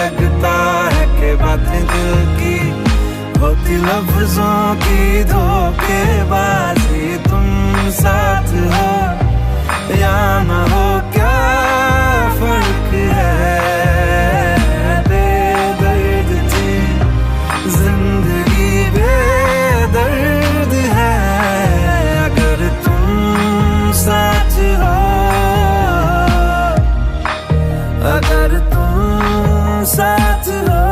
लगता है कि बातें दिल की होती लफ्जों की धोखेबाजी। तुम साथ हो या ना हो क्या फर्क है, बेदर्द थी जिंदगी बेदर्द है। अगर तुम साथ हो, अगर तुम साथ हो।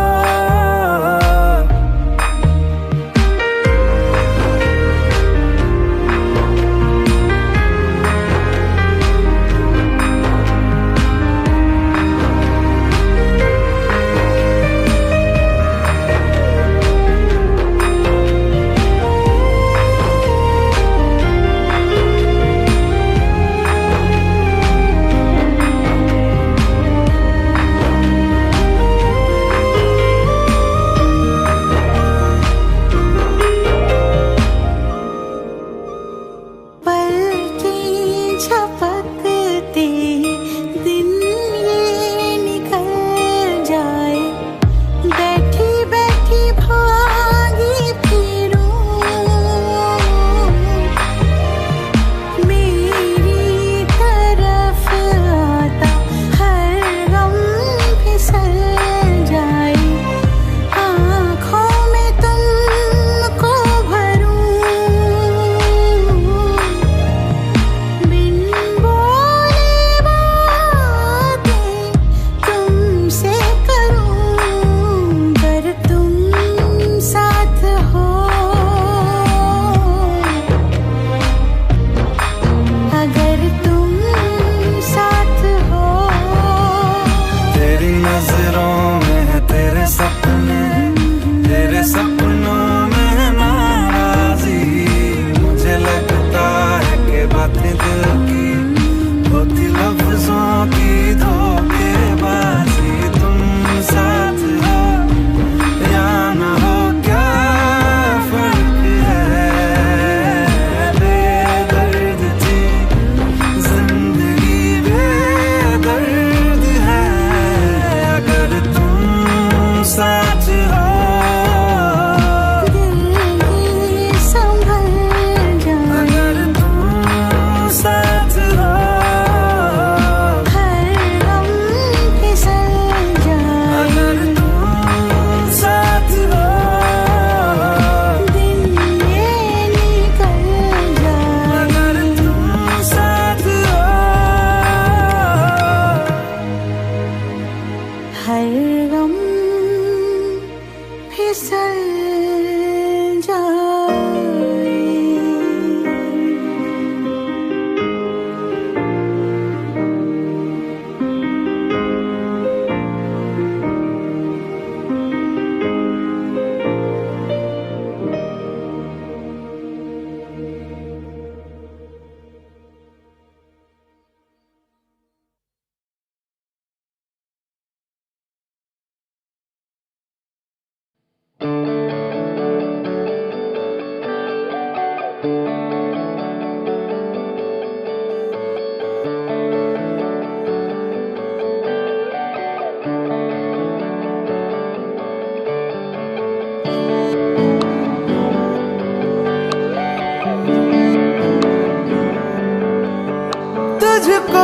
तुझको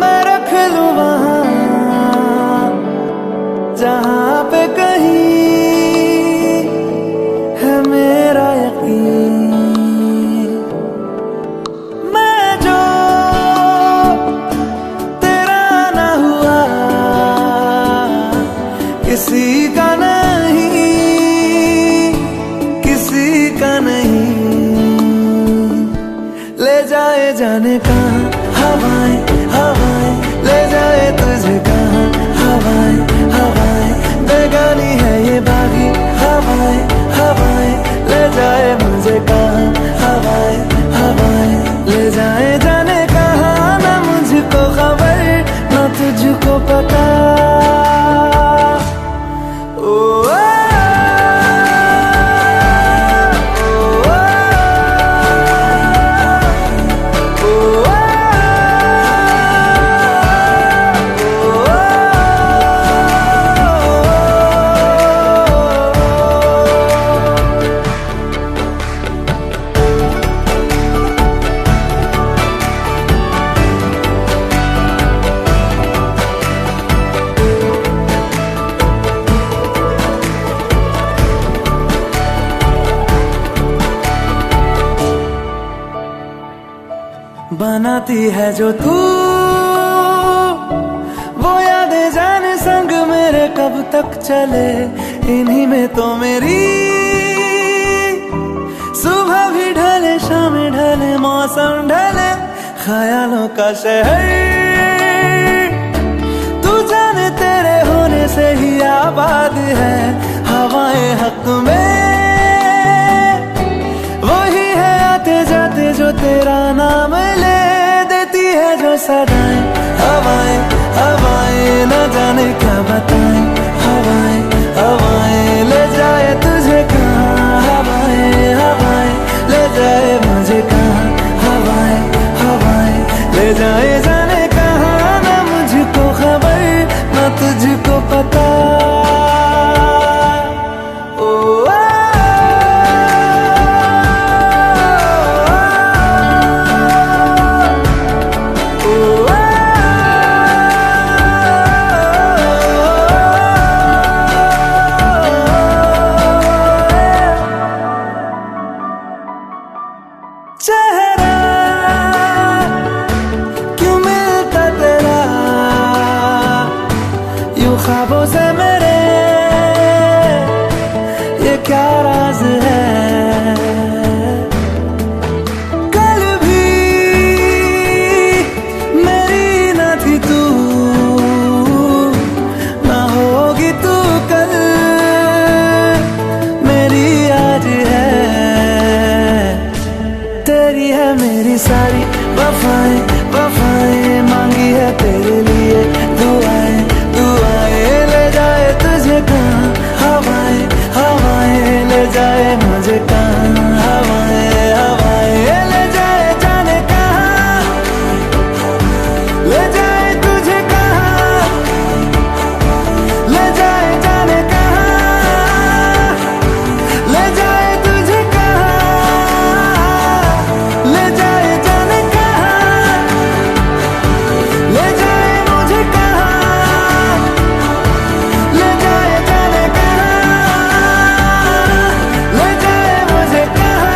मैं रख लूं वहां जहां पे कहीं है मेरा यकीन। मैं जो तेरा ना हुआ किसी का नहीं, किसी का नहीं। ले जाए जाने कहाँ हवाएं हवाएं, ले जाए तुझे कहाँ हवाएं हवाएं। बेगानी है ये बागी हवाएं हवाएं, ले जाए मुझे कहाँ हवाएं हवाएं। ले जाए जाने कहाँ, ना मुझको खबर ना तुझको पता। आती है जो तू, वो यादें जाने संग मेरे कब तक चले। इन्हीं में तो मेरी सुबह भी ढले, शाम ढले, मौसम ढले, ख्यालों का शहर तू जाने तेरे होने से ही आबाद है। हवाएं हक में वही है आते जाते जो तेरा नाम ले देती है जो सदाएं। हवाएं हवाएं न जाने क्या बताएं, हवाएं हवाएं ले जाए तुझे कहाँ, हवाएं हवाएं ले जाए मुझे कहाँ, हवाएं हवाएं ले जाए जाने कहाँ। ना मुझको खबर ना तुझको पता। चेहरा क्यों मिलता तेरा यूं ख्वाबों से मेरे, ये क्या राज है। कल भी मेरी न थी तू, ना होगी तू कल मेरी आज है। तेरी है मेरी सारी वफाएं वफाएं, मांगी है तेरे लिए दुआएं दुआएं। ले जाए तुझे कहाँ, हवाएं हवाएं ले जाए मुझे कहाँ, हवाएं हवाएं ले जाए जाने कहाँ, ले जाए तुझे कहाँ, ले जाए जाने कहाँ, ले जाए तुझे कहाँ, ले जाए जाने कहाँ, ले जाए मुझे कहाँ, ले जाए जाने कहाँ, ले जाए मुझे कहाँ।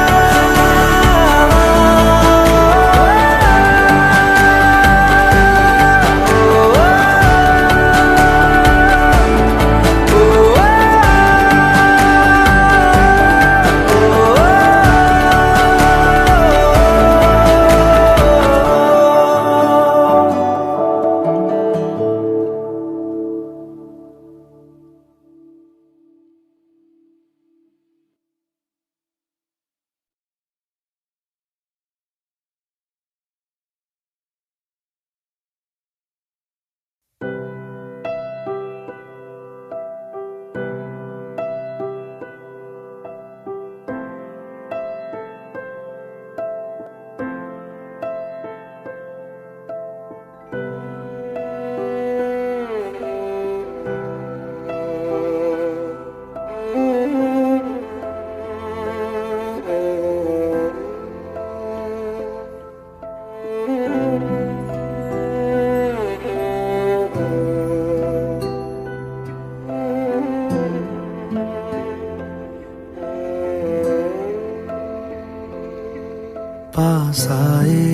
पास आए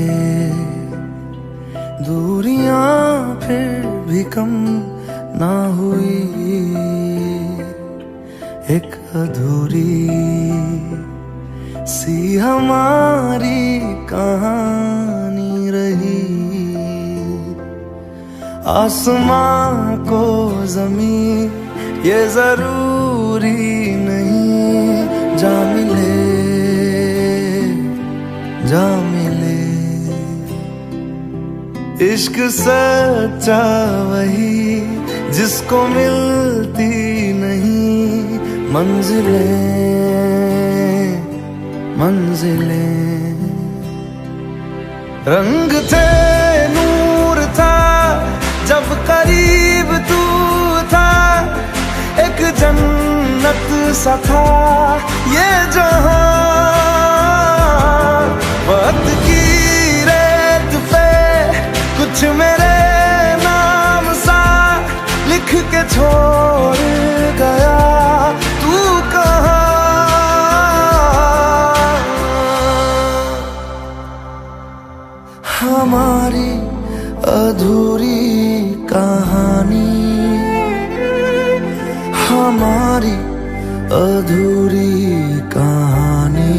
दूरियां फिर भी कम ना हुई, एक अधूरी सी हमारी कहानी रही। आसमां को ज़मीन ये जरूरी नहीं, जा मिले जा मिले। इश्क सच्चा वही जिसको मिलती नहीं मंजिलें मंजिलें। रंग थे नूर था जब करीब तू था, एक जन्नत सा था ये जहां। वक्त की रेत पे कुछ मेरे नाम सा लिख के छोड़ गया तू कहाँ। हाँ हमारी अधूरी कहानी, हमारी अधूरी कहानी,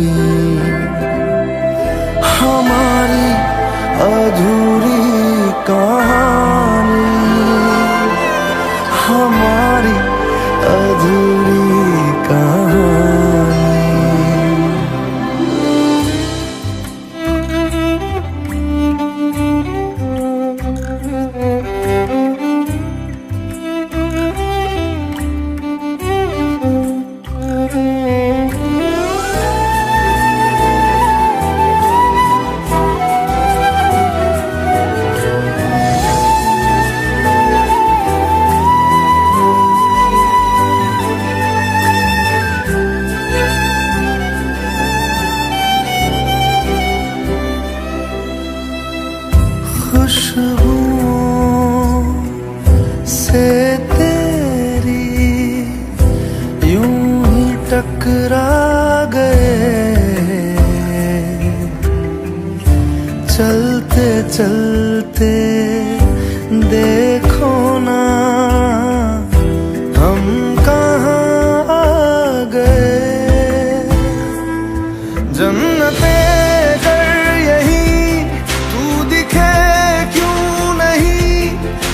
हमारी अधूरी कहानी, हमारी अधूरी कहानी। खुशबुओं से तेरी यूं ही टकरा गए, चलते चलते देखो ना हम कहाँ आ गए। जन्नते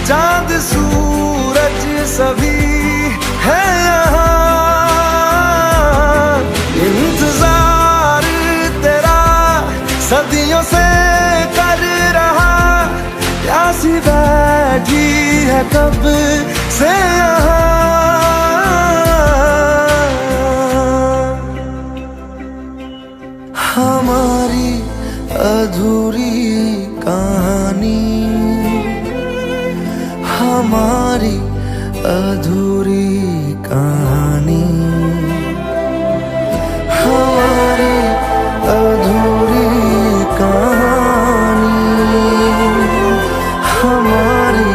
चांद सूरज सभी है यहाँ, इंतजार तेरा सदियों से कर रहा, प्यासी बैठी है कब से यहाँ। हमारी अधूरी कहानी, हमारी अधूरी कहानी, हमारी अधूरी कहानी, हमारी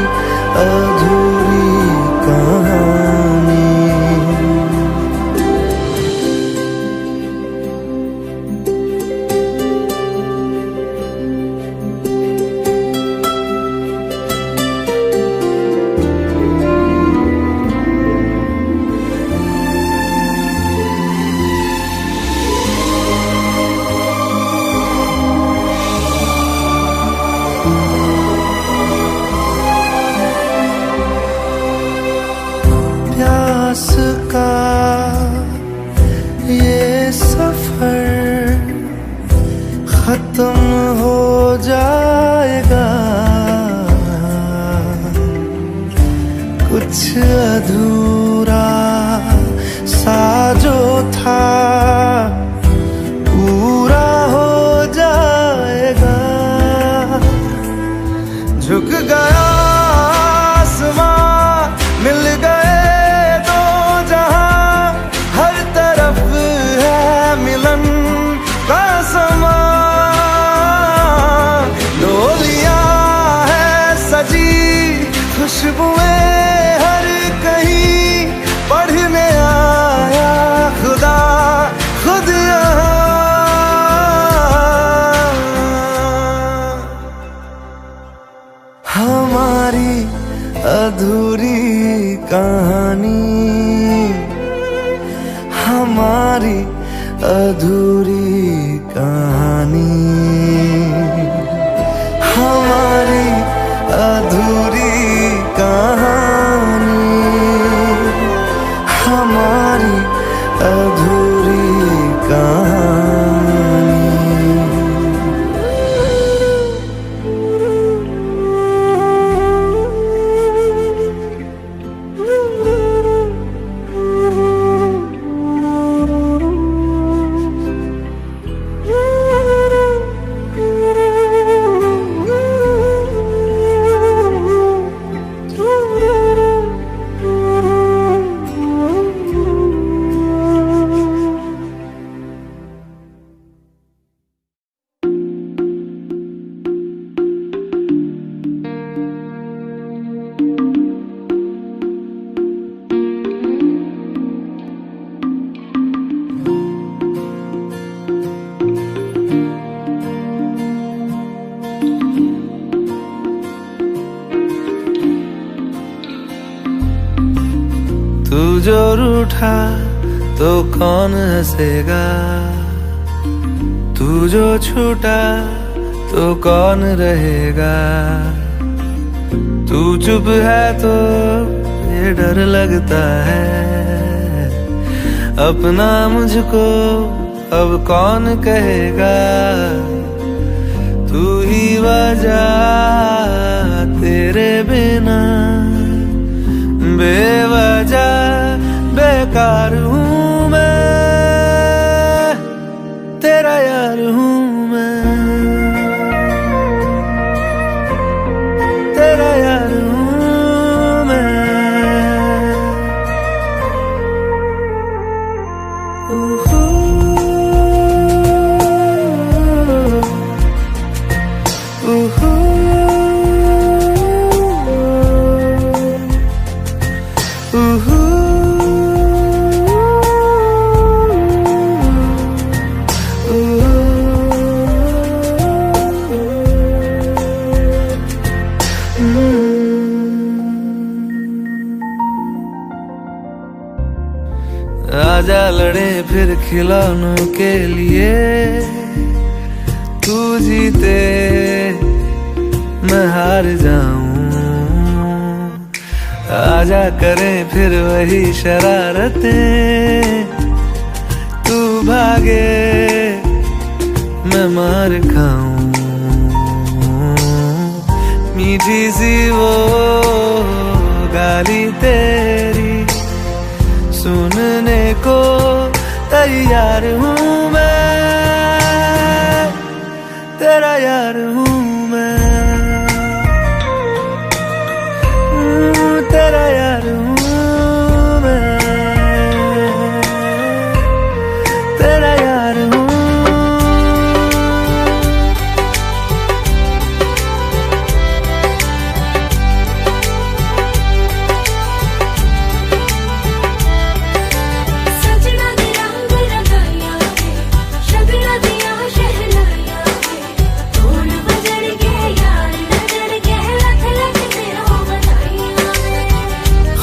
अधूरी कहानी। प्यास का ये सफर खत्म हो जाएगा, कुछ अधूरा सा जो था पूरा हो जाएगा। झुक गया आसमां, मिल गए दो जहां, हर तरफ है मिलन का समा। डोलियां है सजी, खुशबुएं हर कहीं, पढ़ने आया खुदा खुद यहाँ। हमारी अधूरी कहानी, हमारी अधूरी कहानी, हमारी अधूरी कहानी, हमारी अधूरी कहानी। जो रूठा तो कौन हंसेगा, तू जो छूटा तो कौन रहेगा। तू चुप है तो ये डर लगता है, अपना मुझको अब कौन कहेगा। तू ही वजह, तेरे बिना बेवजह बेकार हूँ मैं, तेरा यार हूँ मैं, तेरा यार हूँ मैं। आजा लड़े फिर खिलौनों के लिए, तू जीते मैं हार जाऊं। आजा करें फिर वही शरारतें, तू भागे मैं मार खाऊं। मीठी सी वो गाली तेरी सुनने को तैयार हूँ मैं, तेरा यार हूँ मैं, तेरा यार हूँ मैं, तेरा यार हूँ।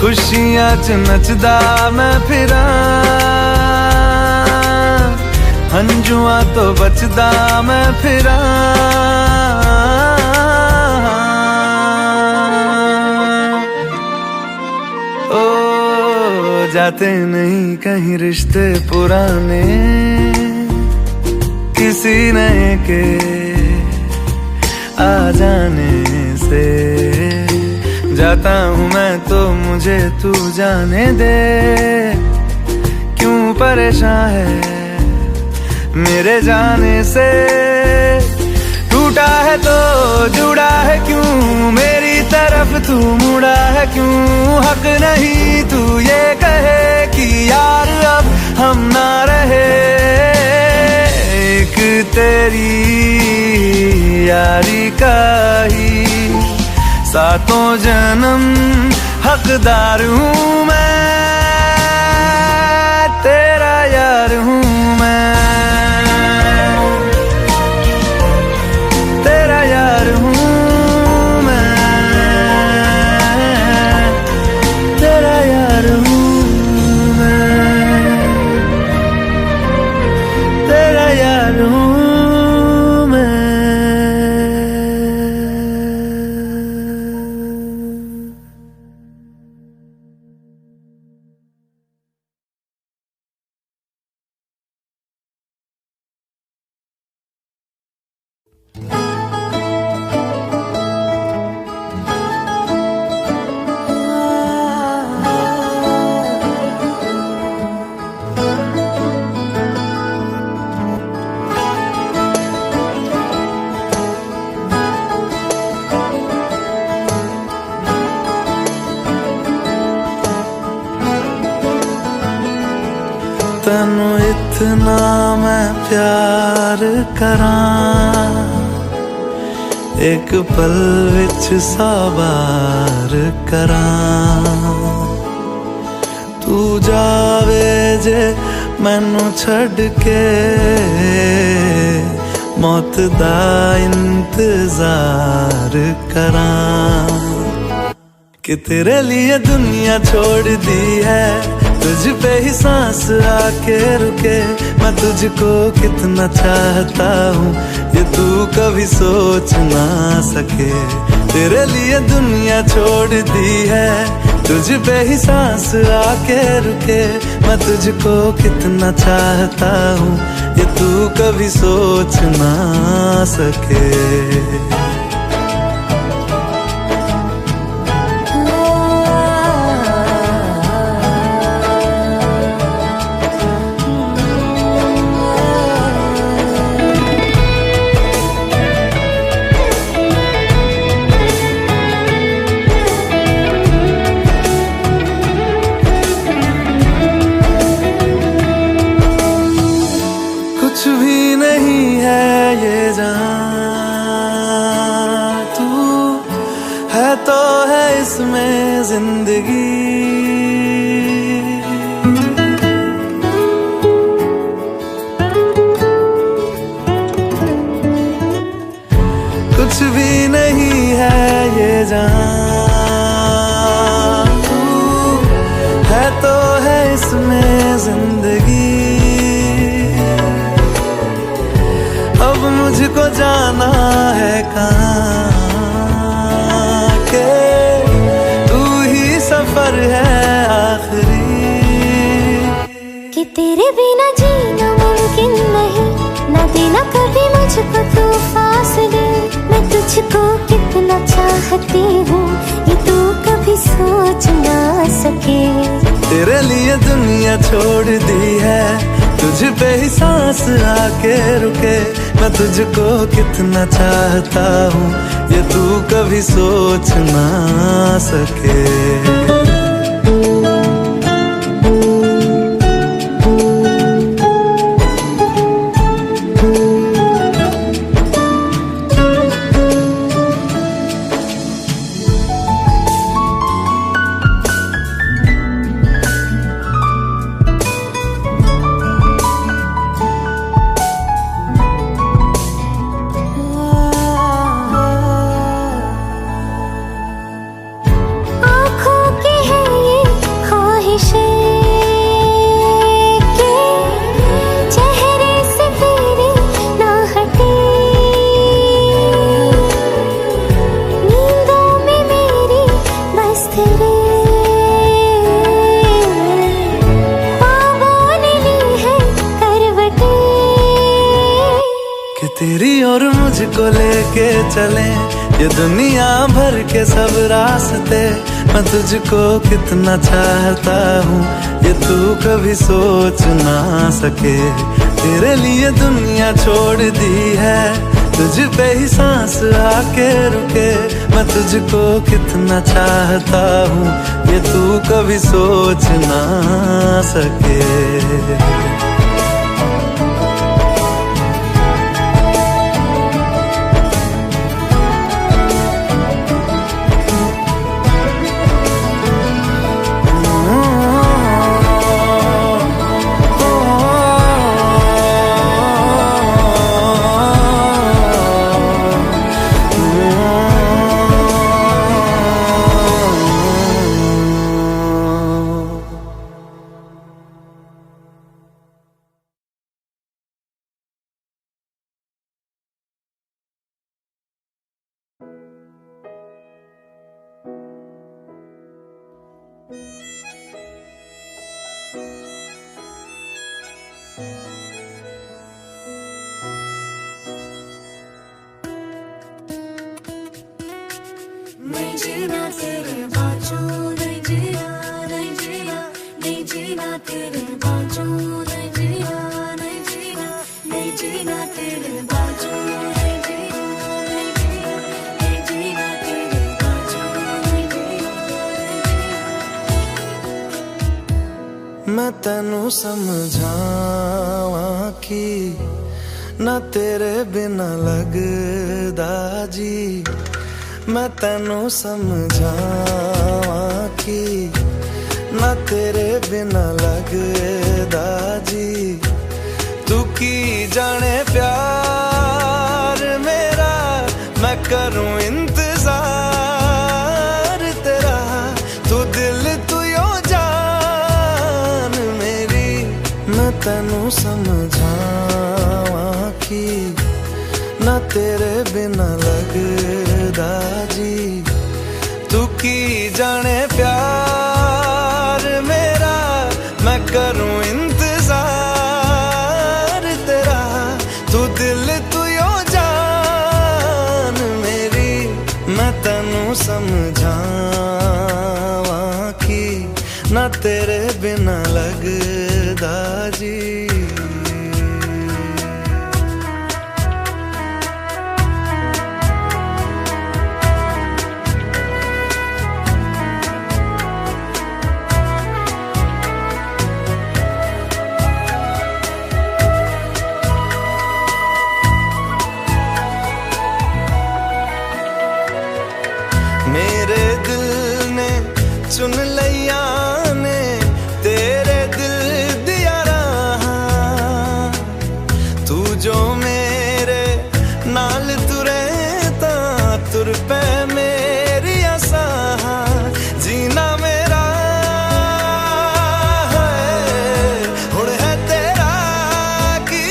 खुशियां च नचदा मैं फिरां, हंजुआं तो बचदा मैं फिरां। ओ जाते नहीं कहीं रिश्ते पुराने, किसी नए के आ जाने से। जाता हूँ मैं तो मुझे तू जाने दे, क्यों परेशान है मेरे जाने से। टूटा है तो जुड़ा है क्यों, मेरी तरफ तू मुड़ा है क्यों। हक नहीं तू ये कहे कि यार अब हम ना रहे, एक तेरी यारी का ही सातों जन्म हकदार हूँ मैं, तेरा यार हूँ मैं, तेरा यार हूँ मैं, तेरा यार हूँ मैं, तेरा यार हूँ। तैनू इतना मैं प्यार करां, एक पल विच साबार करां। तू जावे जे मैनू छड़ के, मौत दा इंतजार करां। कि तेरे लिए दुनिया छोड़ दी है, तुझ पे ही सांस आके रुके, मैं तुझको कितना चाहता हूँ ये तू कभी सोच ना सके। तेरे लिए दुनिया छोड़ दी है, तुझ पे ही सांस आके रुके, मैं तुझको कितना चाहता हूँ ये तू कभी सोच ना सके। कुछ भी नहीं है ये जहां, तू है तो है इसमें जिंदगी। कुछ भी नहीं है ये जहां, तू है तो है इसमें जिंदगी। अब मुझको जाना है कहाँ के तू ही सफर है आखिरी। कि तेरे बिना जीना मुमकिन नहीं, ना देना कभी मुझको तू फासले। मैं तुझको कितना चाहती हूँ ये तू कभी सोच ना सके। तेरे लिए दुनिया छोड़ दी है, तुझ पे ही सांस आके रुके, मैं तुझको कितना चाहता हूँ ये तू कभी सोच ना सके। तेरी और मुझको लेके चले ये दुनिया भर के सब रास्ते। मैं तुझको कितना चाहता हूँ ये तू कभी सोच ना सके। तेरे लिए दुनिया छोड़ दी है, तुझ पे ही सांस आके रुके, मैं तुझको कितना चाहता हूँ ये तू कभी सोच ना सके। नहीं जीना तेरे बाजू, नहीं जीना, नहीं जीना, नहीं जीना तेरे बाजू, नहीं जीना, नहीं जीना, नहीं जीना तेरे बाजू, नहीं जीना, नहीं जीना, नहीं जीना तेरे बाजू, नहीं जीना। मैं तेनू समझावा कि ना तेरे बिना लगदा जी। मैं तेनू समझावा कि ना तेरे बिना लगदा जी। तू की जाने प्यार मेरा, मैं करूं इंतजार तेरा। तू दिल तू यो जान तेनू समझावां कि ना तेरे बिना लगदा जी। तू की जाने प्यार मेरा, मैं करूं इंतजार तेरा। तू दिल तू यो जान मेरी, मैं तेनू समझावां कि ना तेरे बिना लगदा जी। मेरे दिल ने चुन लिया ने तेरे दिल दिया रहा। तू जो मेरे नाल तुरे ता तुर पे मेरी आसा। जीना मेरा है हुण है तेरा की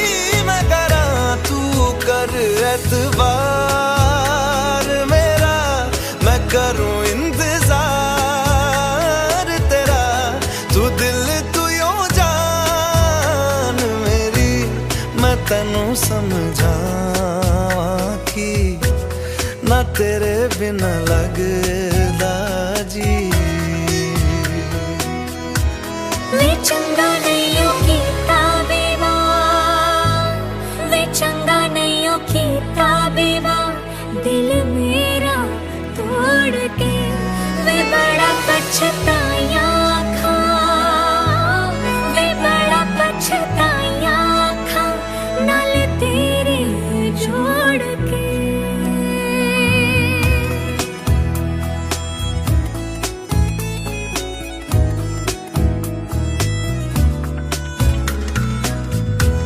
मैं करा। तू कर एतबार मेरा, मैं करूं इंतजार तेरा। तू दिल तू यो जान मेरी, मैं तेनू समझावां कि ना तेरे बिना लगदा जी। वे चंगा नहीं हो कीता बेवार, वे चंगा नहीं हो कीता बेवार। दिल मेरा तोड़ के वे बड़ा पछताया खा, वे बड़ा पछताया खा नाल तेरे जोड़ के।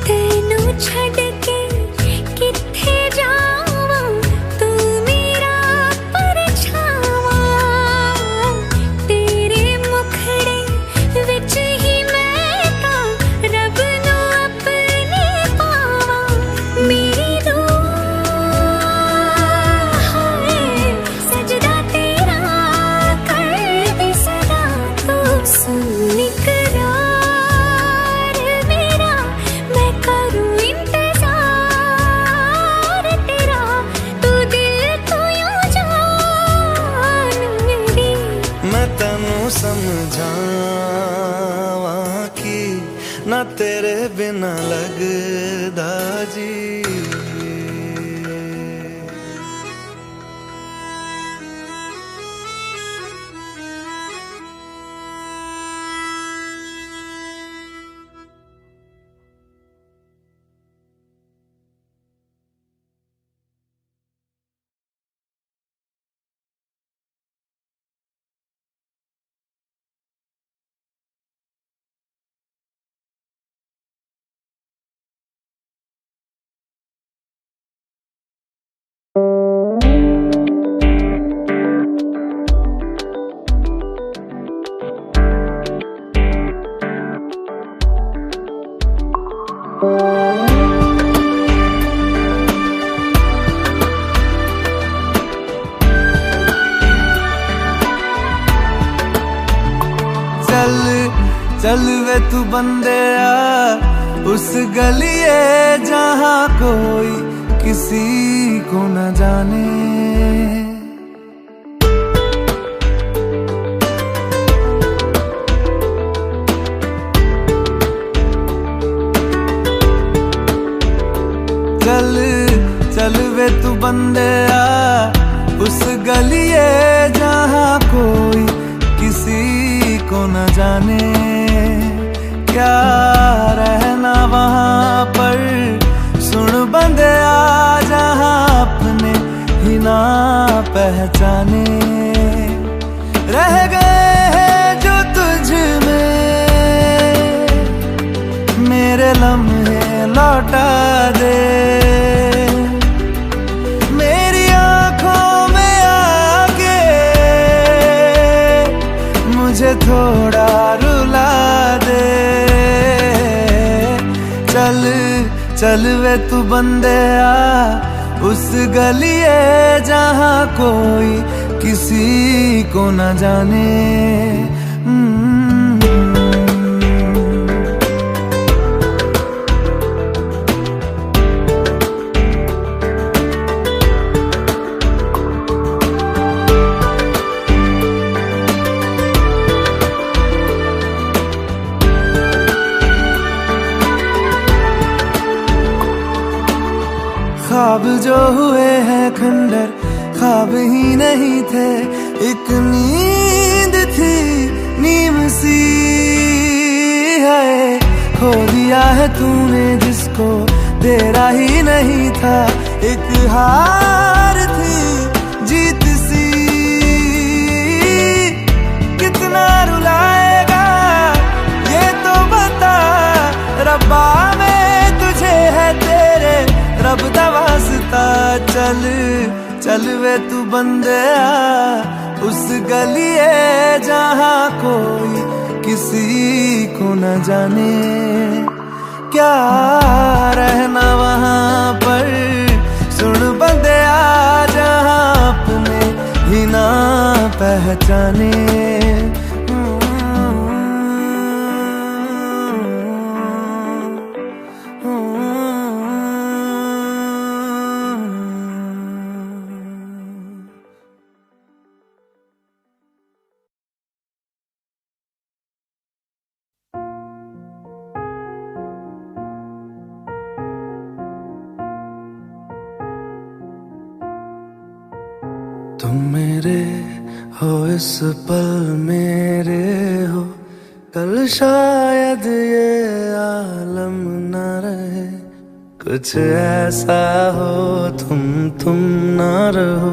तेनू छड़ के किथे जावां, तू मेरा परछावा। तेरे मुखड़े विच ही मैं तां रब नू अपने पावां। मेरी दुआ है सजदा तेरा कर दे सदा। तू सुन इकरार मेरा, मैं करूं इंतजार तेरा। तू दिल तू यो जान मेरी, मैं तेनू समझावां कि ना तेरे बिना लगदा जी। चल चल वे तू बंदे आ उस गलिए जहाँ कोई किसी को न जाने। चल चल वे तू बंदे आ उस गलिए जहाँ कोई किसी को न जाने। क्या रहना वहाँ पर सुन बंदे आ जहाँ अपने ही ना पहचाने। रह गए हैं जो तुझ में मेरे लम्हे लौटा दे। मेरी आंखों में आके मुझे थोड़ा रुला दे। चल वे तू बंदे आ उस गलिए जहाँ कोई किसी को न जाने। ख्वाब जो हुए हैं खंडर ख्वाब ही नहीं थे, एक नींद थी नीम सी है। खो दिया है तूने जिसको तेरा ही नहीं था, एक हार थी जीत सी। कितना रुलाएगा ये तो बता, रब्बा में तुझे है तेरे रब दा वास्ता। चल चल वे तू बंदे आ उस गलिए जहाँ कोई किसी को न जाने। क्या रहना वहाँ पर सुन बंदे आ जहाँ अपने ही ना पहचाने। तुम मेरे हो इस पल मेरे हो, कल शायद ये आलम न रहे। कुछ ऐसा हो तुम न रहो,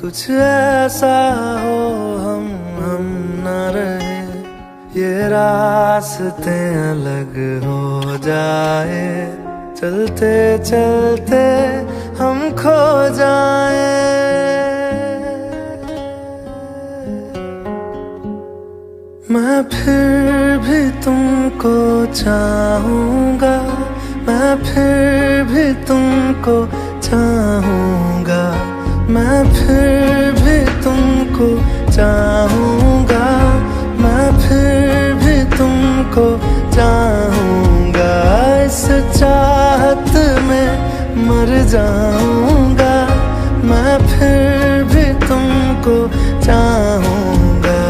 कुछ ऐसा हो हम न रहे। ये रास्ते अलग हो जाए, चलते चलते हम खो जाए। मैं फिर भी तुमको चाहूँगा, मैं फिर भी तुमको चाहूँगा, मैं फिर भी तुमको चाहूँगा, मैं फिर भी तुमको चाहूँगा। इस चाहत में मर जाऊँगा, मैं फिर भी तुमको चाहूँगा।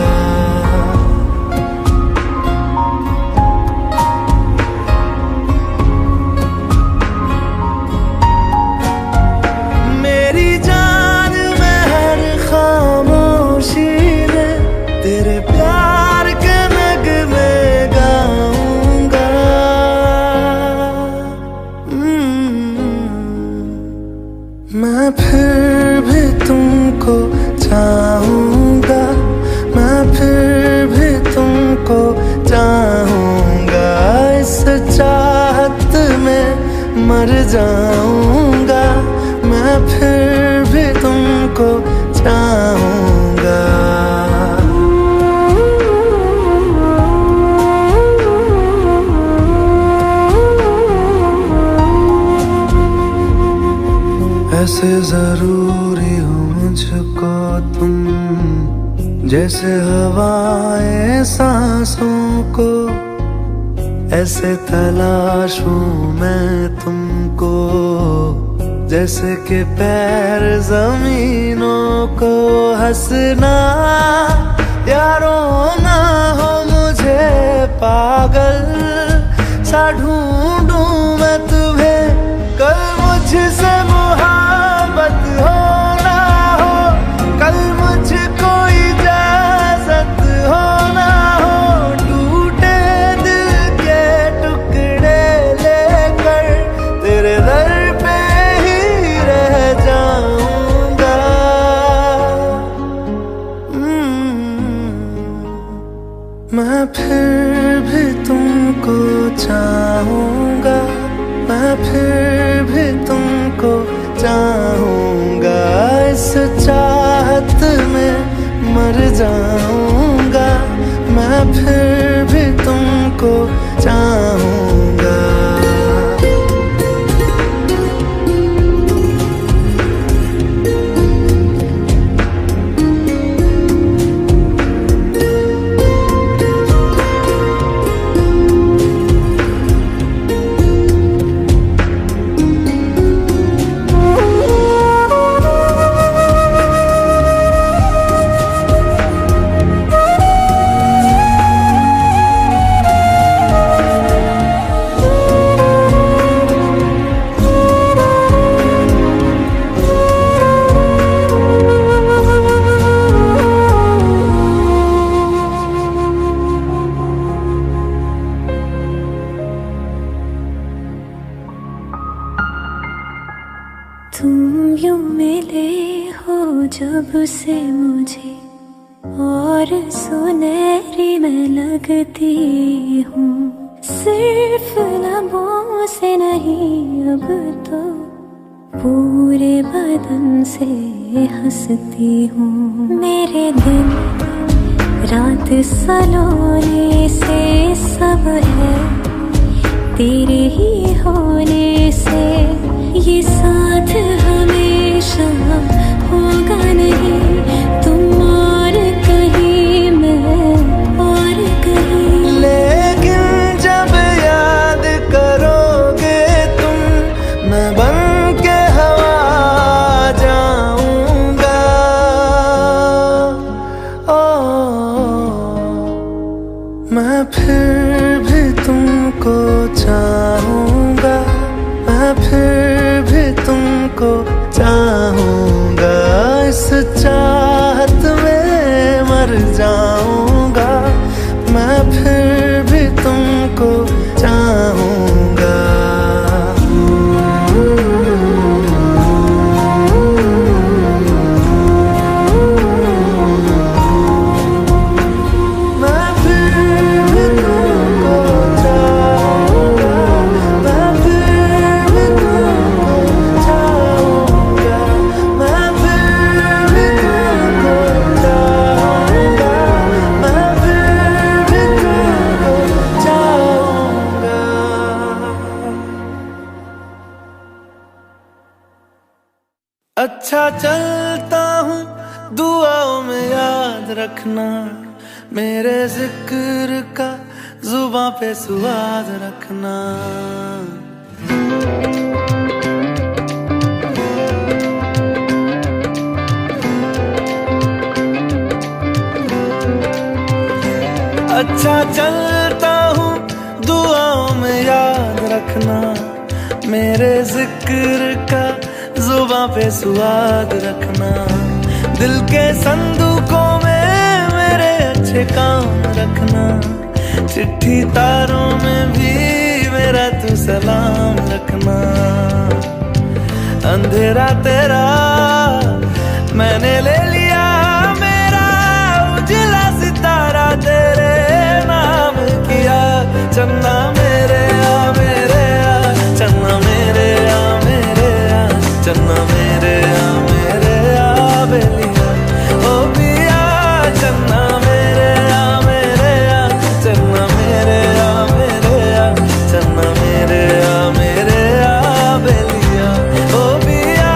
मैं फिर भी तुमको चाहूँगा, मैं फिर भी तुमको चाहूँगा। इस चाहत में मर जाऊँगा, मैं फिर भी तुमको चाहूँगा। ऐसे जरूरी हो मुझको तुम, जैसे हवाएं सांसों को। ऐसे तलाशूं मैं तुमको, जैसे कि पैर जमीनों को। हंसना या रोना हो मुझे पागल सा ढूंढूं मैं तुम्हें। कल मुझसे मोहब्बत हो ना हो, कल मुझको इजाजत हो ना हो। टूटे दिल के टुकड़े लेकर तेरे दर पे ही रह जाऊंगा। मैं फिर भी तुमको चाहूँगा, मैं फिर भी तुमको चाहूँगा। इस चाहत में मर जाऊँगा, मैं फिर भी तुमको चाहूँगा। यूं मिले हो जब से मुझे और सुनहरी मैं लगती हूँ। सिर्फ लबों से नहीं अब तो पूरे बदन से हंसती हूँ। मेरे दिन रात सलोने से सब है तेरे ही होने से। ये साथ हमेशा होगा नहीं, तुम और कहीं मैं और कहीं। लेकिन जब याद करोगे तुम, मैं बन के हवा जाऊंगा। मैं फिर भी तुमको चाहूंगा, मैं फिर भी तुमको चाहूंगा। इस चाहत में मर जाऊंगा, मैं फिर भी तुमको चाहूंगा। अच्छा चलता हूँ दुआओं में याद रखना, मेरे जिक्र का जुबां पे स्वाद रखना। अच्छा चलता हूँ दुआओं में याद रखना, मेरे जिक्र का जुबां पे स्वाद रखना। दिल के संदूकों में मेरे अच्छे काम रखना, चिट्ठी तारों में भी मेरा तू सलाम रखना। अंधेरा तेरा मैंने ले लिया, मेरा उजला सितारा तेरे नाम किया। चन्ना मेरे आ मेरे आ, चन्ना मेरे आ मेरे आ, चन्ना मेरे आ मेरे आ बेलिया। ओ पिया चन्ना मेरे आ मेरे आ, चन्ना मेरे आ मेरे आ, चन्ना मेरे आ मेरे आ बेलिया। ओ पिया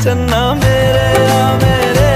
चन्ना मेरे आ मेरे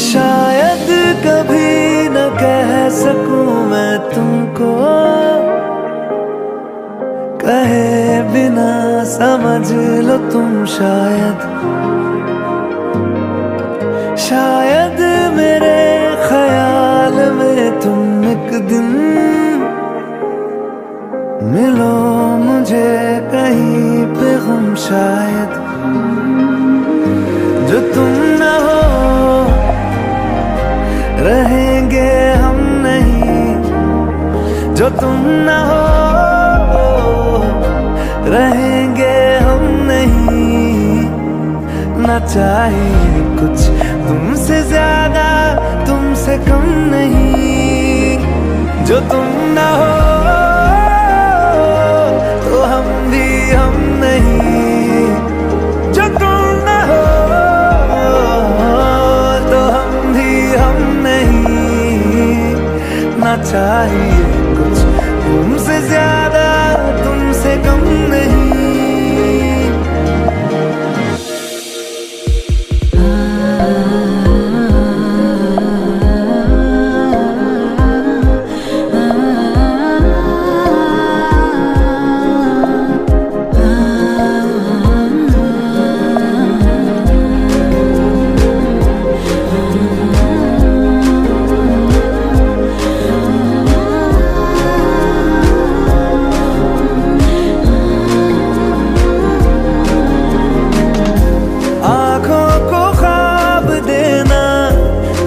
शायद कभी न कह सकूं मैं तुमको, कहे बिना समझ लो तुम शायद। शायद मेरे ख्याल में तुम एक दिन मिलो मुझे कहीं पे हम शायद। जो तुम न हो रहेंगे हम नहीं, जो तुम न हो रहेंगे हम नहीं। ना चाहिए कुछ तुमसे ज्यादा तुमसे कम नहीं। जो तुम न हो तो हम भी हम नहीं। जो तुम न हो तो हम भी हम नहीं। ना चाहिए कुछ तुमसे ज्यादा तुमसे कम नहीं।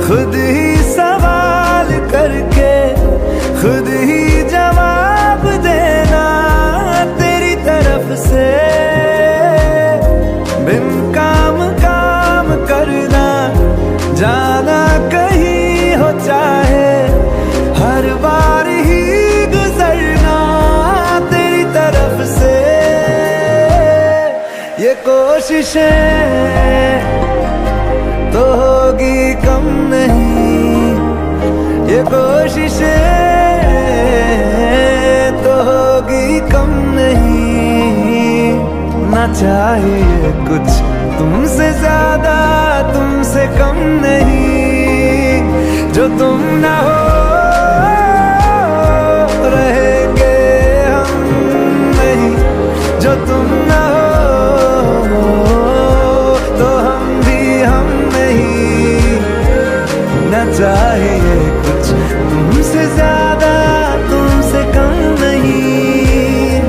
खुद ही सवाल करके खुद ही जवाब देना तेरी तरफ से। बिन काम काम करना जाना कहीं हो चाहे हर बार ही गुजरना तेरी तरफ से। ये कोशिशें तो होगी कम नहीं, ये कोशिशें तो होगी कम नहीं। ना चाहिए कुछ तुमसे ज्यादा तुमसे कम नहीं। जो तुम ना हो रहेंगे हम नहीं। जो तुम ना हो तो हम भी हम नहीं। ना चाहिए कुछ तुमसे ज्यादा तुमसे कम नहीं।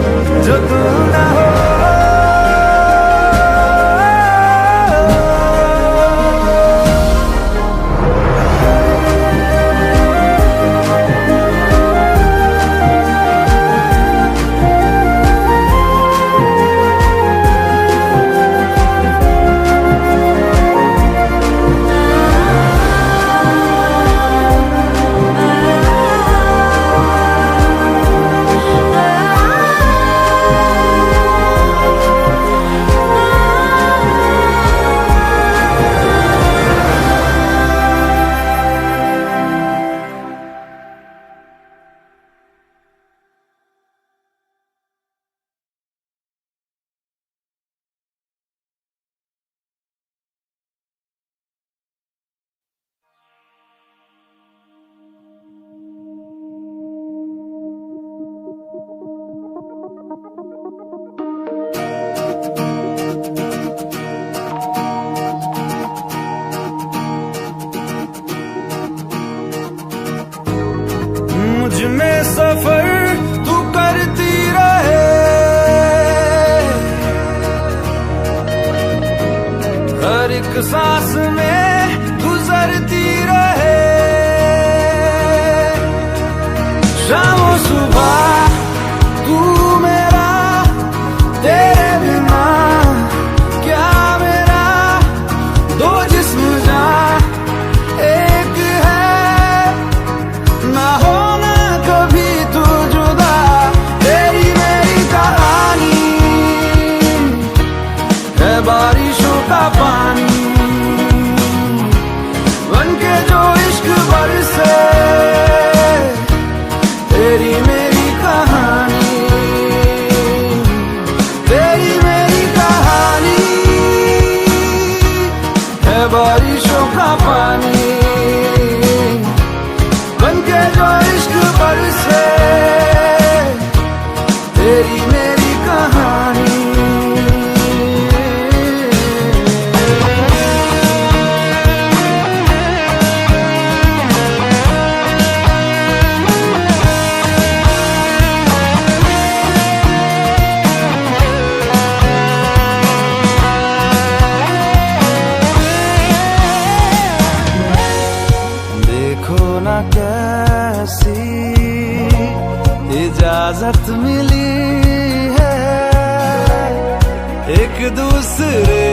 जो तुम ना हो में सफर तू करती रहे। हर एक सांस में गुजरती रहे। शाम सुबह तू मेरा, तेरे बिना क्या मेरा। दो जिस्म जान एक है, ना होना कभी तू जुदा। तेरी मेरी कहानी है बारिशों का पानी। इजाजत मिली है एक दूसरे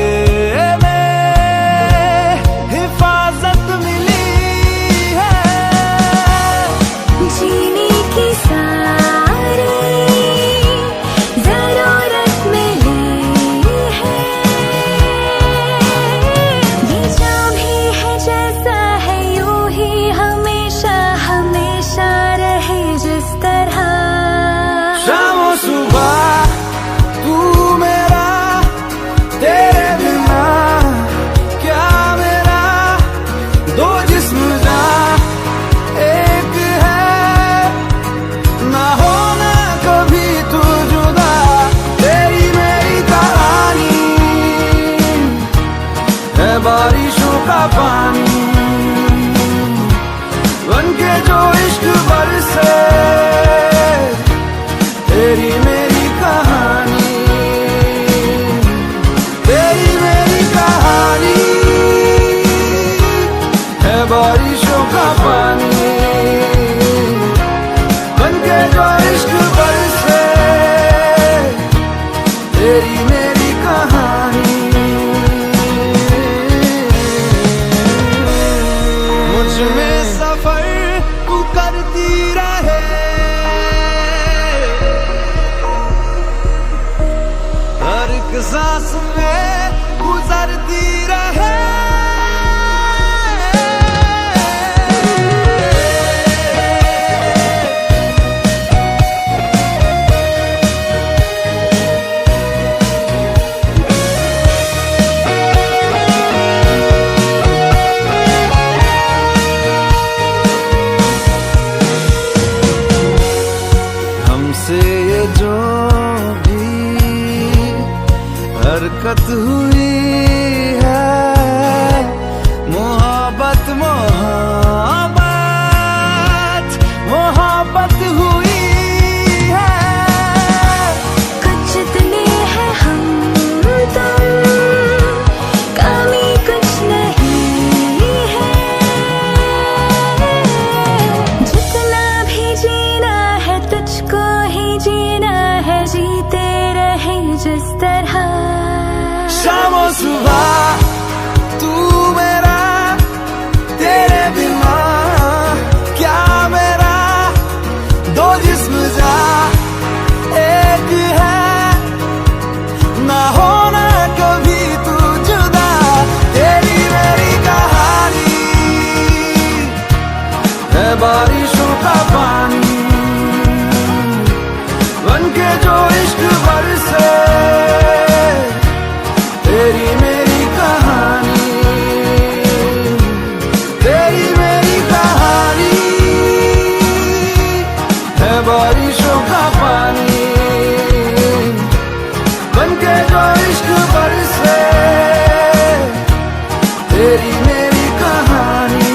में हिफाजत मिली है जीने की सारी जरूरत मिली है ये जो भी है जैसा है यूं ही हमेशा हमेशा रहे जिस तरह शाम सुबह तू मेरा तेरे बिना क्या मेरा दो जिस्म जा एक है ना होना कभी तू जुदा तेरी मेरी कहानी है बारिशों का पानी बनके जो इश्क बरसे तेरी मेरी कहानी तेरी मेरी कहानी है बारिशों का पानी बनके जो इश्क बरसे तेरी मेरी कहानी मुझ में सफर तू करती रहे हर एक सांस में गुजरती रहे हमसे ये जो भी हरकत हुई है मोहब्बत मोहब्बत मोहब्बत हुई है कुछ जितने हैं हम तुम कमी कुछ नहीं है जितना भी जीना है तुझको ही जीना है जीते रहे जिस तरह शाम सुबह तू मेरा तेरे बिना क्या मेरा दो जिस्म जा एक है ना होना कभी तू जुदा तेरी मेरी कहानी है बारिशों का पानी बनके जो इश्क बरसे तेरी मेरी कहानी तेरी मेरी कहानी है बारिशों का पानी बनके जो इश्क बरसे तेरी मेरी कहानी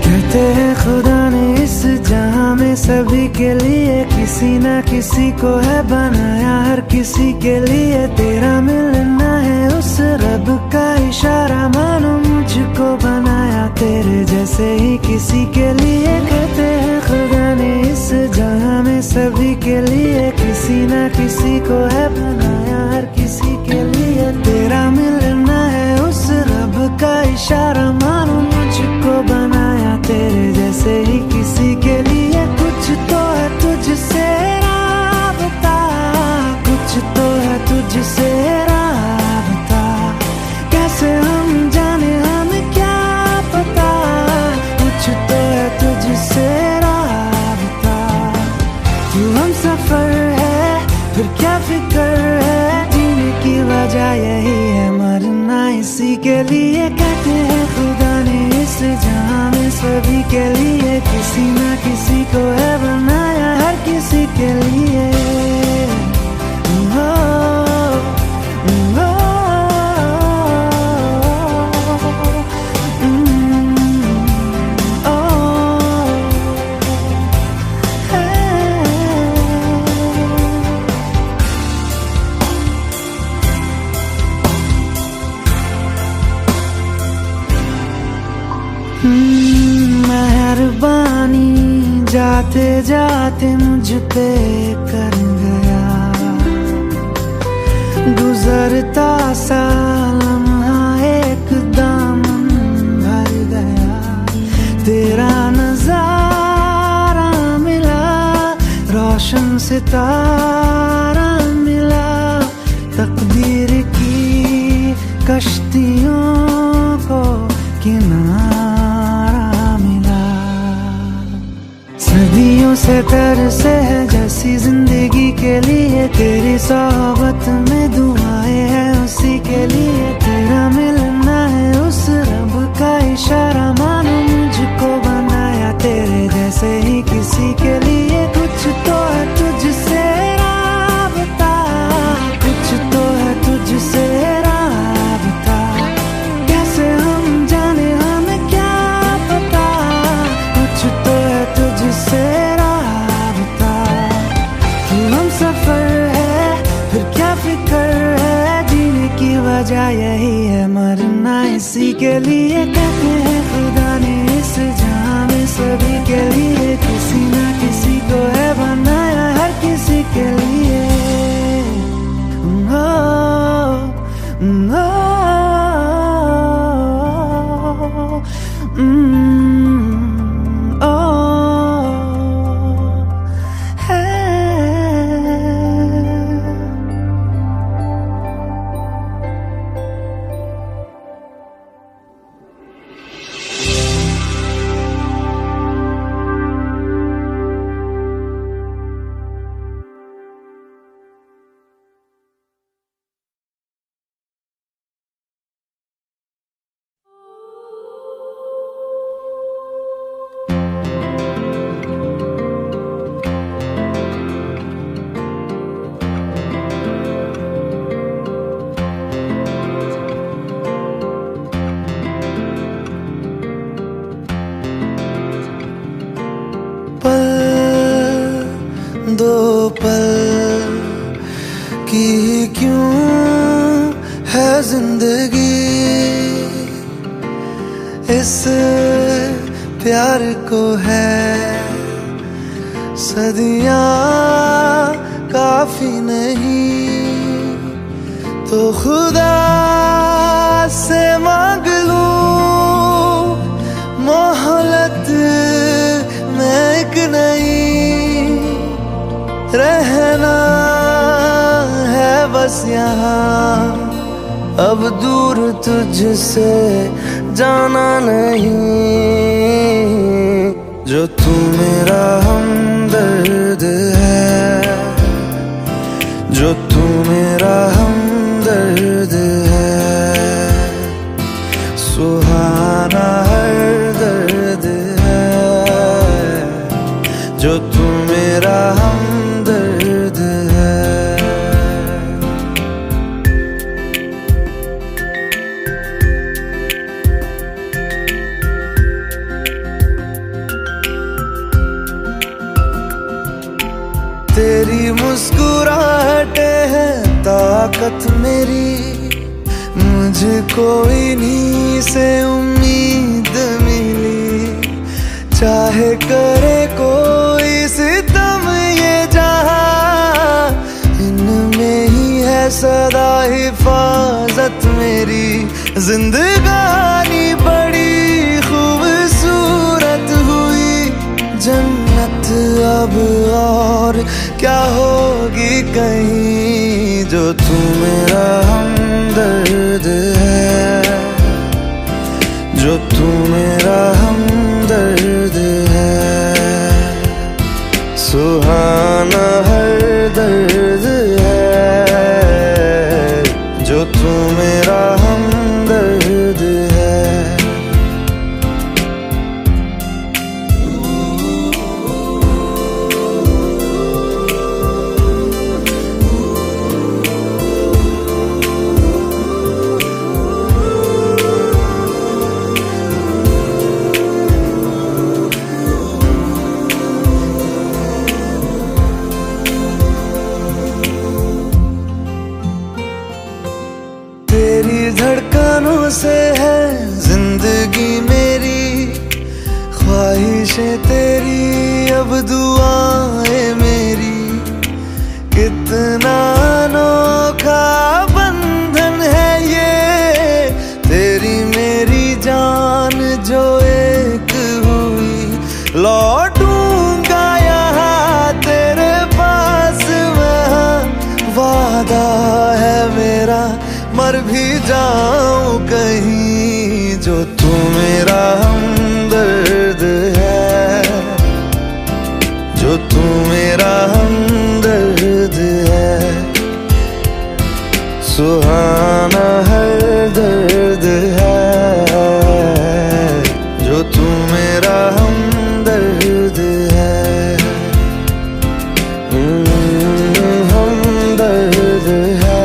कहते हैं खुदा ने इस जहां में सभी के लिए किसी ना किसी को है बनाया हर किसी के लिए तेरा मिलना है उस रब का इशारा मानो मुझको बनाया तेरे जैसे ही किसी के लिए कहते हैं खुदा ने इस जहां में सभी के लिए किसी ना किसी को है बनाया हर किसी के लिए तेरा मिलना है उस रब का इशारा मानो मुझको तुझसे राबता, कैसे हम जाने हमें क्या पता, कुछ तो है तुझसे राबता। तू हम सफर है फिर क्या फिक्र है, जीने की वजह यही है मरना इसी के लिए। कहते हैं खुदा ने इस जहां में सभी के लिए किसी ना किसी को है बनाया, हर किसी के लिए। मेहरबानी जाते जाते मुझ पे कर गया, गुजरता सा लम्हा एक दामन भर गया। तेरा नजारा मिला, रोशन सितारा मिला, तकदीर की कश्तियों को किनारा मिला। सदियों से तरसे है जैसी जिंदगी के लिए, तेरी सोहबत में दुआएं हैं उसी के लिए। तेरा मिलना है उस रब का इशारा, मानो मुझको बनाया तेरे जैसे ही किसी के लिए। कुछ तो है तुझसे राबता, कुछ तो है तुझसे राबता, कैसे हम जाने हमें क्या पता, कुछ तो है तुझसे राबता। तू हम सफर है फिर क्या फिक्र है, जीने की वजह यही है मरना इसी के लिए। कहते हैं खुदा ने इस जहां में सभी के लिए किसी ना किसी को है बनाया, हर किसी के लिए। दो पल की क्यों है जिंदगी, इस प्यार को है सदियां काफी नहीं, तो खुदा से मांग लूं मोहलत में एक नहीं। रहना है बस यहाँ, अब दूर तुझसे जाना नहीं। जो तू मेरा हमदर्द है, जो तू मेरा हमदर्द है, सुहाना हर दर्द है। जो तू मेरा हमदर्द है। तेरी मुस्कुराहटे है ताकत मेरी, मुझको इन्हीं से उम्मीद मिली। चाहे करे कोई सितम ये जहां, इनमें ही है सदा हिफाजत मेरी। जिंदगानी बड़ी खूबसूरत हुई, जन्नत अब और क्या होगी कहीं जो तू मेरा हमदर्द है, जो तू मेरा हमदर्द है। सुहाना हर दर्द है, जो तू मेरा हमदर्द है। तेरी धड़कनों से है जिंदगी मेरी, ख्वाहिशें तेरी अब दुआएं मेरी। कितना अनोखा बंधन है ये, तेरी मेरी जान जो एक हुई। लौटूंगा यहाँ तेरे पास मैं, वादा है मेरा मर भी जाऊं कहीं, जो तू मेरा हमदर्द है, जो तू मेरा हमदर्द है। सुहाना हर दर्द है, जो तू मेरा हमदर्द है। हमदर्द है,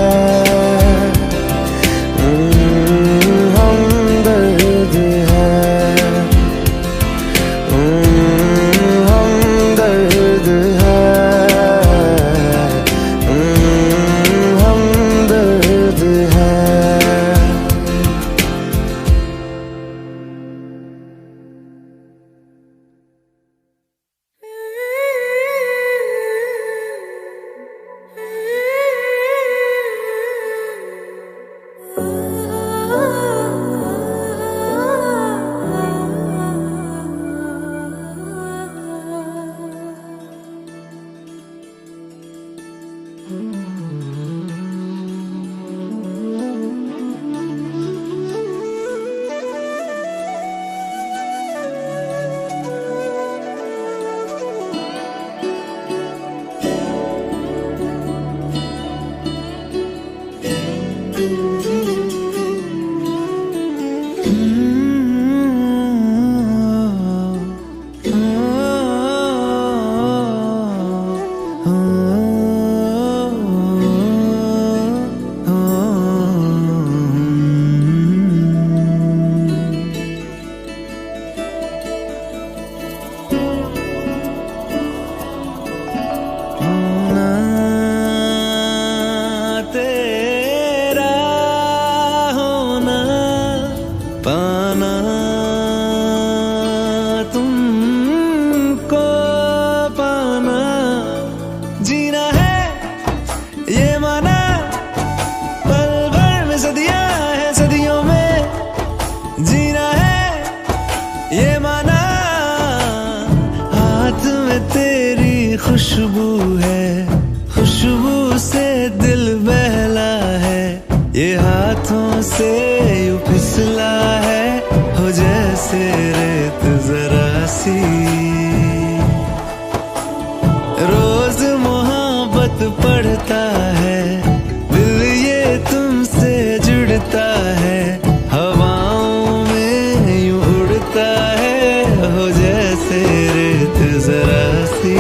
खुशबू है, खुशबू से दिल बहला है। ये हाथों से यूं फिसला है, हो जैसे रेत जरा सी। रोज मोहब्बत पढ़ता है, दिल ये तुमसे जुड़ता है। हवाओं में यूं उड़ता है, हो जैसे रेत जरा सी।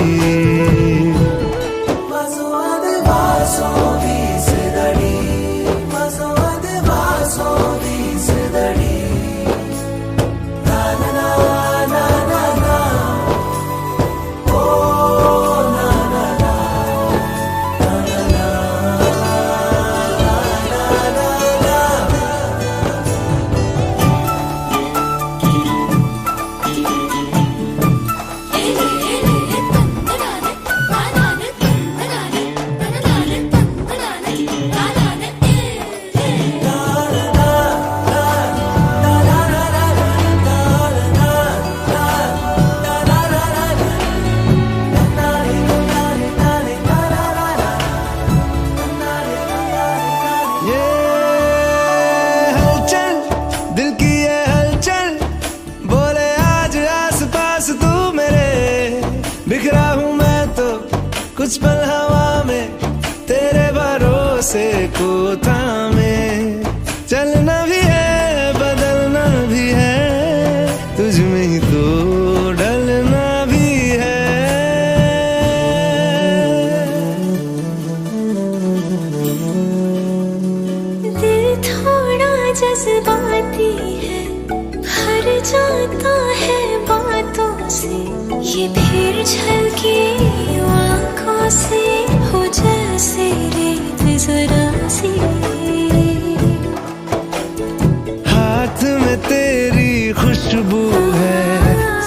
कुछ पल हवा में तेरे भरोसे को थामे, चलना भी है बदलना भी है, तुझ में ही तो ढलना भी है। दिल थोड़ा जज्बाती है, भर जाता है बातों से, ये फिर झलके आँखों से हो जैसे रेत जरा सी। हाथ में तेरी खुशबू है,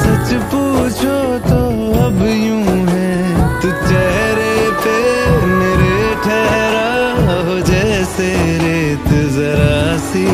सच पूछो तो अब यूं है, तू चेहरे पे मेरे ठहरा हो जैसे रेत जरा सी।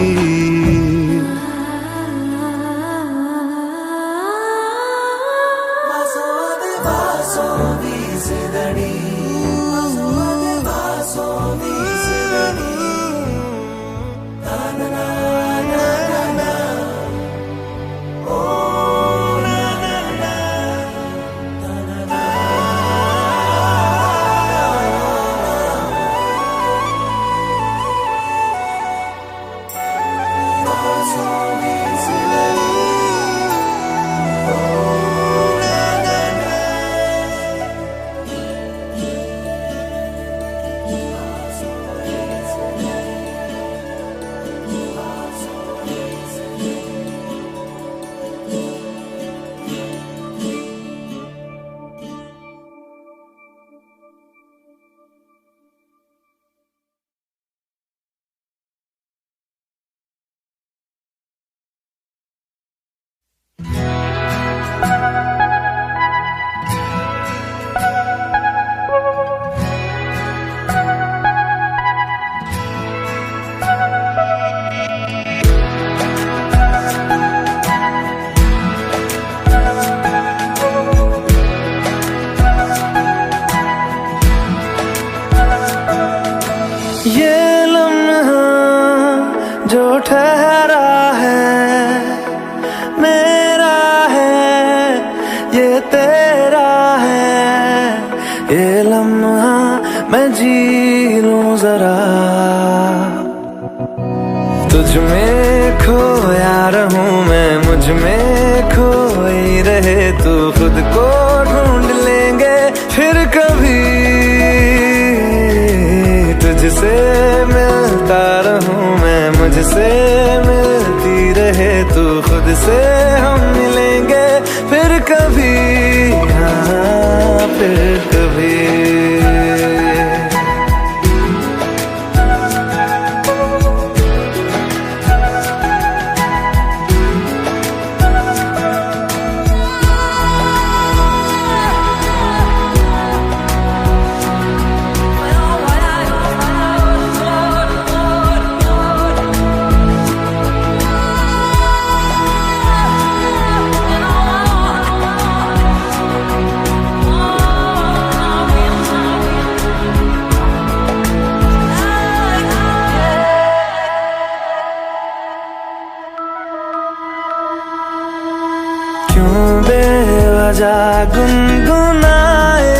ये लम्हा जो ठहरा है मेरा है, ये तेरा है, ये लम्हा मैं जी लूं जरा। तुझ में खोया रहूं मैं, मुझ में खोई रहे तू, खुद को ढूंढ लेंगे फिर कभी, तुझसे मिलता रहूं मैं, मुझसे मिलती रहे तू, खुद से हम मिलेंगे फिर कभी, हाँ फिर कभी। क्यों बेवजह गुनगुनाए,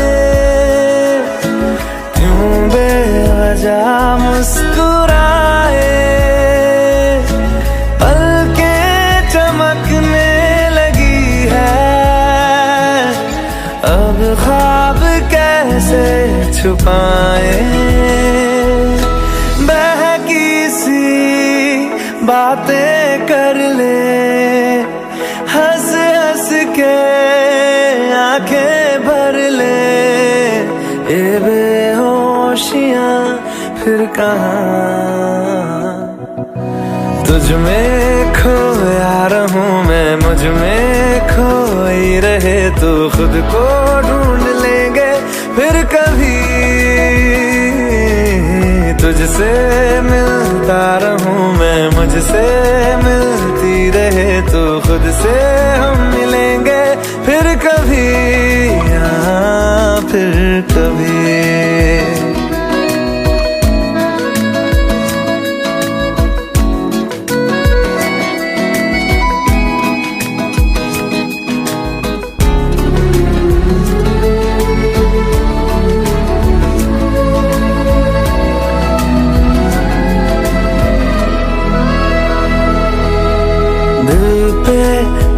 क्यों बेवजह मुस्कुराए, पलकें चमकने लगी है, अब ख्वाब कैसे छुपाए, बहकी सी बातें कर ले, हंस हंस के आंखें भर ले, ये बेहोशियां फिर कहाँ। तुझ में खोया रहूं मैं, मुझ में खोई रहे तू, खुद को ढूंढ लेंगे फिर कभी, तुझसे मिलता रहूं मैं, मुझसे मिलती रहे तू, खुद से हम मिलेंगे फिर कभी, हाँ फिर कभी।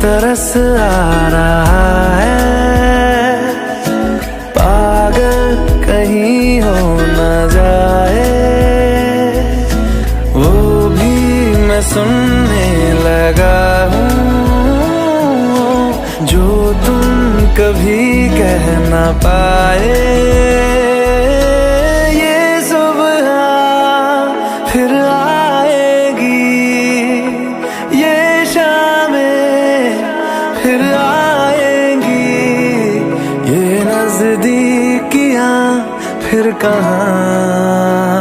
तरस आ रहा है, पागल कहीं हो न जाए वो भी मैं सुनने लगा हूँ जो तुम कभी कह न पाए। ये सुबह फिर आएगी, ये शामें फिर आएंगी, ये नजदीकियां फिर कहाँ।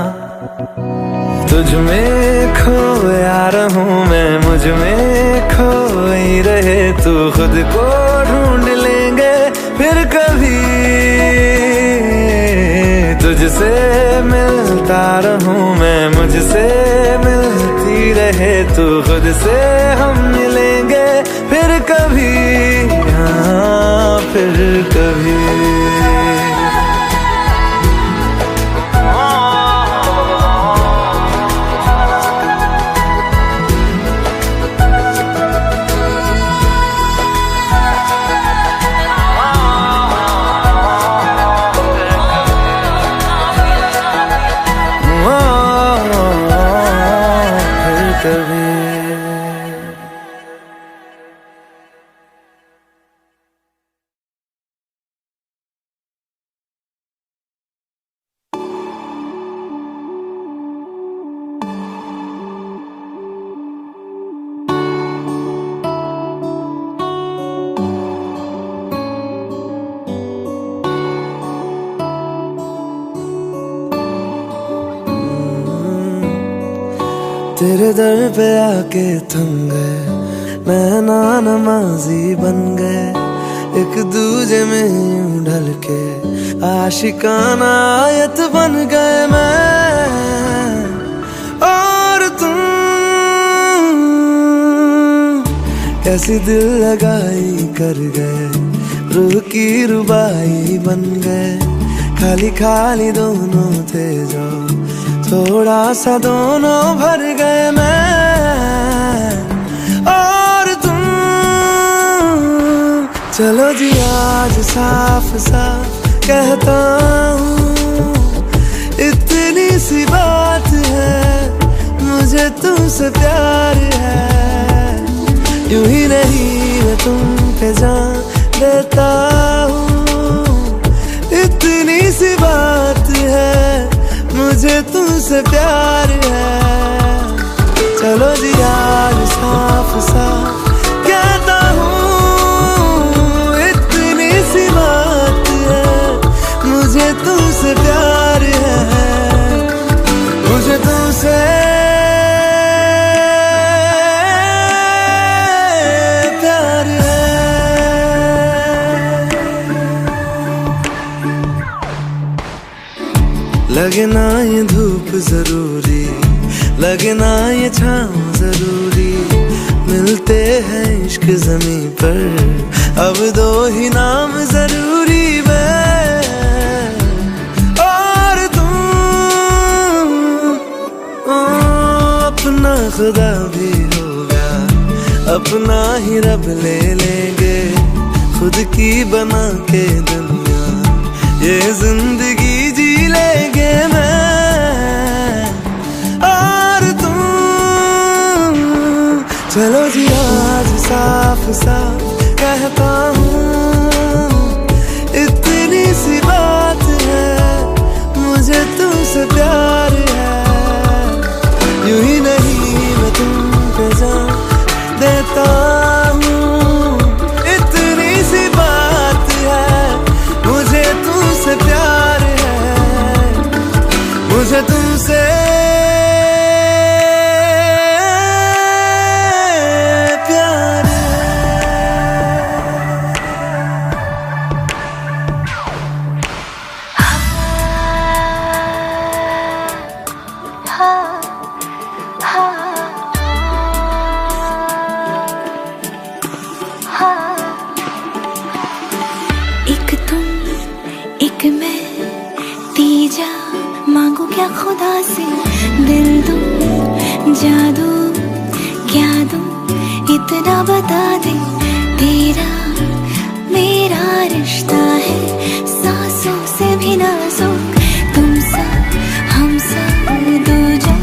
तुझ में खोया रहूं मैं, मुझ में खोई रहे तू, खुद को ढूंढ लेंगे फिर कभी। तुझसे मिलता रहूं मैं, मुझसे मिलती रहे तू, खुद से हम मिलेंगे फिर कभी, हाँ फिर कभी। तेरे दर पे आके थम गए, नैना नमाजी बन गए, एक दूजे में यूं ढल के आशिकाना आयत बन गए मैं और तुम। कैसी दिल लगाई कर गए, रूह की रुबाई बन गए, खाली खाली दोनों थे जो थोड़ा सा दोनों भर गए मैं और तुम। चलो जी आज साफ साफ कहता हूँ, इतनी सी बात है, मुझे तुमसे प्यार है। यूं ही नहीं मैं तुम पे जान देता हूँ, इतनी सी बात है, मुझे तुमसे प्यार है। चलो जी आज साफ साफ कहता हूँ, इतनी सी बात है, मुझे तुमसे प्यार है, मुझे तुमसे प्यार है। लगे ना ये धूप जरूरी, लगे ना ये छाँव जरूरी, मिलते हैं इश्क ज़मीं पर, अब दो ही नाम जरूरी मैं और तुम। अपना खुदा भी होगा, अपना ही रब ले लेंगे, खुद की बना के दुनिया ये जिंदगी जी लेंगे मैं और तुम। चलो जी आज साफ साफ कहता हूँ, इतनी सी बात है, मुझे तुमसे प्यार है। यूं ही नहीं मैं तुम पे जान देता हूँ, इतनी सी बात है, मुझे तुमसे प्यार है, मुझे तुमसे प्यार है। एक तुम एक मैं, तीजा मांगू क्या खुदा से, दिल दूं जादू क्या दूं इतना बता दे। तेरा मेरा रिश्ता है सांसों से भी नाजुक, तुम सा हम सा दो जो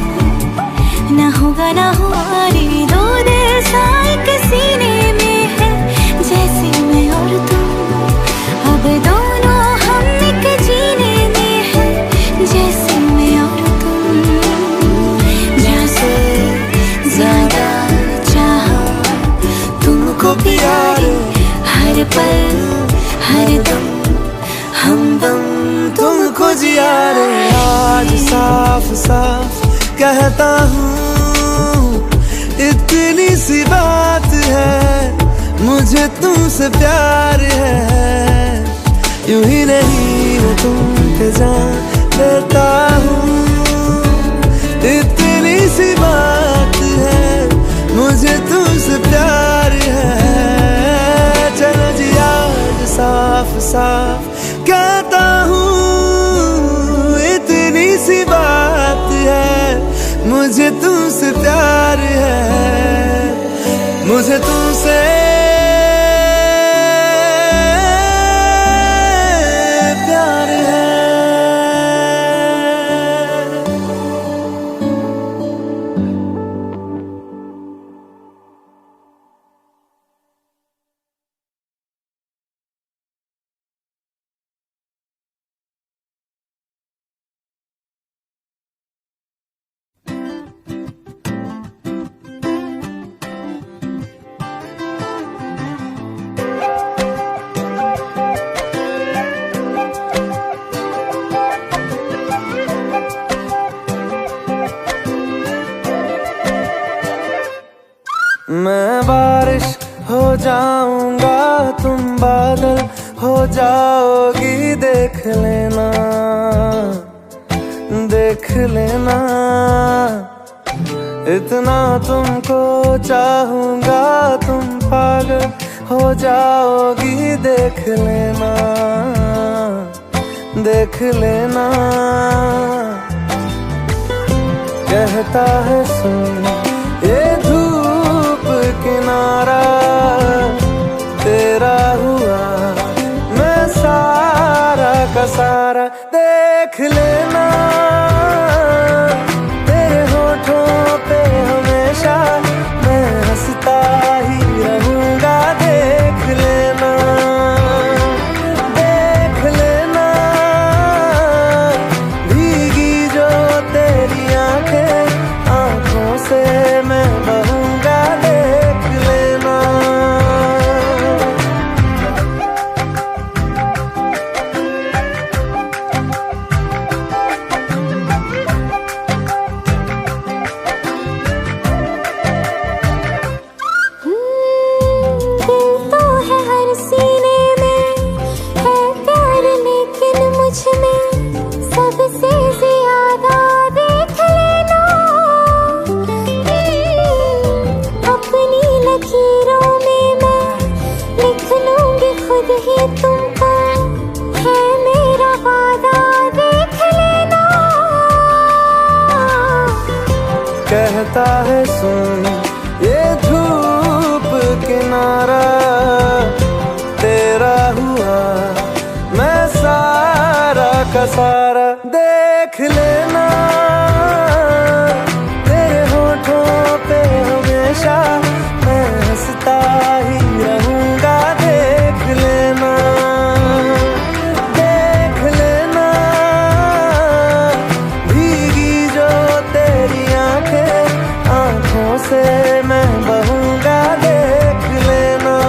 ना होगा ना हमारी, दो दिल साए के सीने में है जैसे मैं और तुम, अब दोनों हम एक जीने में है जैसे मैं और तुम, जैसे ज्यादा चाहा तुमको प्यारे, हर पल हर दम हमदम तुमको जिया रे। आज साफ साफ कहता हूँ इतनी सी बात है, मुझे तुमसे प्यार है, यूं ही नहीं मैं तुम पे जान देता हूँ, इतनी सी बात है, मुझे तुमसे प्यार है। चलो जी आज साफ साफ कहता हूँ इतनी सी बात है, मुझे तुमसे प्यार है, मुझे तुमसे प्यार है। मैं बारिश हो जाऊंगा, तुम बादल हो जाओगी, देख लेना देख लेना, इतना तुमको चाहूंगा, तुम पागल हो जाओगी, देख लेना देख लेना। कहता है सुन ये धूप किनारा, तेरा हुआ मैं सारा का सारा, देख लेना तेरे होठों पे हमेशा मैं हंसता ही रहूंगा, देख लेना देख लेना, भीगी जो तेरी आंखें आंखों से मैं बहूंगा, देख लेना। दिल तो है हर सीने में, है प्यार लेकिन मुझ में सबसे ज्यादा, देख लेना अपनी लकीरों में मैं लिख लूंगी खुद ही तुमको, है मेरा वादा, देख लेना। कहता है सुन ये धूप किनारा, तेरा हुआ मैं सारा का सारा, देख लेना तेरे होठों पे हमेशा मैं हंसता ही रहूंगा, देख लेना देख लेना, भीगी जो तेरी आंखें आंखों से मैं बहूंगा, देख लेना।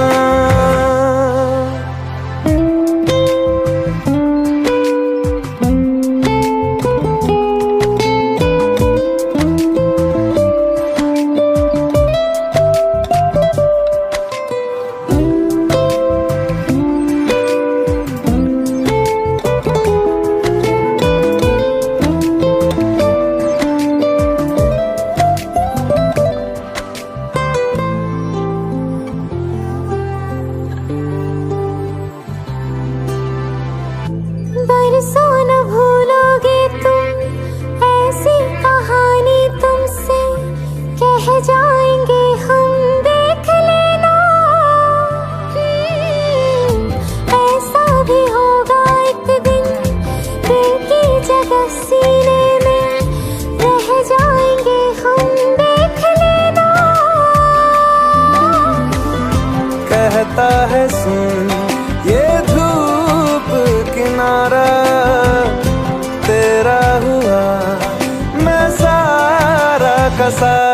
का साथ